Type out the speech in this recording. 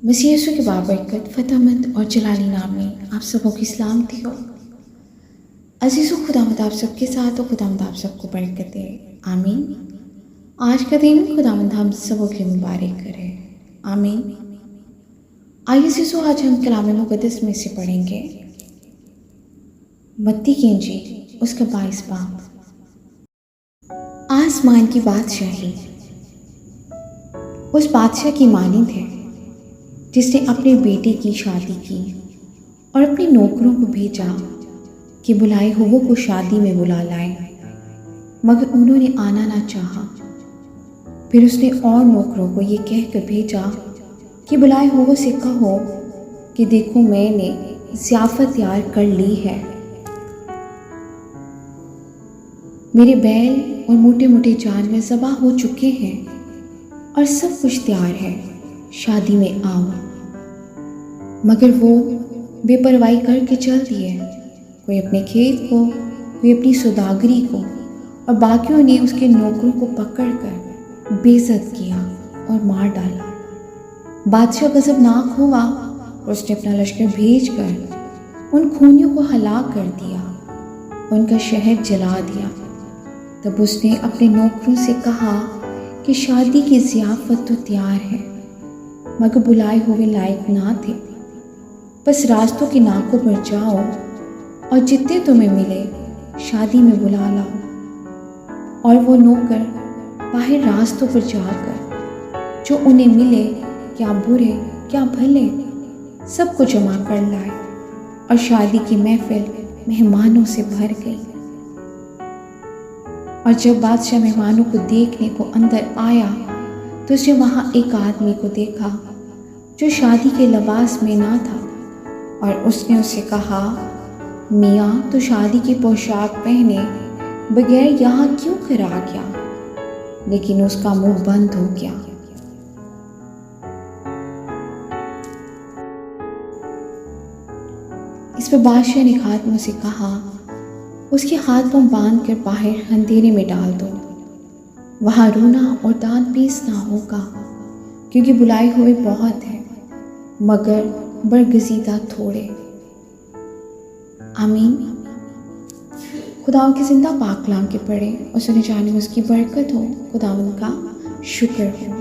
مسیح یسوع کی بابرکت فتح مند اور جلالی نام میں آپ سبوں کی سلامتی ہو۔ عزیز و خداوند آپ سب کے ساتھ ہو، خداوند آپ سب کو برکت دے، آمین۔ آج کا دن خداوند ہم سبوں کے مبارک کرے، آمین۔ آئیے عزیزو، آج ہم کلام مقدس میں سے پڑھیں گے متی کی انجیل، اس کا 22 باب۔ آسمان کی بادشاہی۔ اس بادشاہ کی مانند ہے جس نے اپنے بیٹے کی شادی کی اور اپنے نوکروں کو بھیجا کہ بلائے ہوئے کو شادی میں بلا لائیں، مگر انہوں نے آنا نہ چاہا۔ پھر اس نے اور نوکروں کو یہ کہہ کر بھیجا کہ بلائے ہوئے سے کہو کہ دیکھو میں نے ضیافت تیار کر لی ہے، میرے بیل اور موٹے موٹے جانور ذبح ہو چکے ہیں اور سب کچھ تیار ہے، شادی میں آؤ۔ مگر وہ بے پرواہی کر کے چل دیے، کوئی اپنے کھیت کو، کوئی اپنی سوداگری کو، اور باقیوں نے اس کے نوکروں کو پکڑ کر بے عزت کیا اور مار ڈالا۔ بادشاہ غضبناک ہوا اور اس نے اپنا لشکر بھیج کر ان خونیوں کو ہلاک کر دیا، ان کا شہر جلا دیا۔ تب اس نے اپنے نوکروں سے کہا کہ شادی کی ضیافت تو تیار ہے، مگر بلائے ہوئے لائق نہ تھے، بس راستوں کے ناکوں پر جاؤ اور جتنے تمہیں ملے شادی میں بلا لاؤ۔ اور وہ نوکر باہر راستوں پر جا کر جو انہیں ملے، کیا برے کیا بھلے، سب کو جمع کر لائے، اور شادی کی محفل مہمانوں سے بھر گئی۔ اور جب بادشاہ مہمانوں کو دیکھنے کو اندر آیا تو اس نے وہاں ایک آدمی کو دیکھا جو شادی کے لباس میں نہ تھا، اور اس نے اسے کہا، میاں تو شادی کی پوشاک پہنے بغیر یہاں کیوں کر آ گیا؟ لیکن اس کا منہ بند ہو گیا۔ اس پہ بادشاہ نے خادموں سے کہا، اس کے ہاتھ پاؤں باندھ کر باہر اندھیرے میں ڈال دو، وہاں رونا اور دانت پیسنا ہوگا، کیونکہ بلائے ہوئے بہت ہیں مگر برگزیدہ تھوڑے۔ آمین۔ خداوند کی زندہ پاک کلام کے پڑھے اور سنے جانے میں اس کی برکت ہو، خداوند کا شکر ہو۔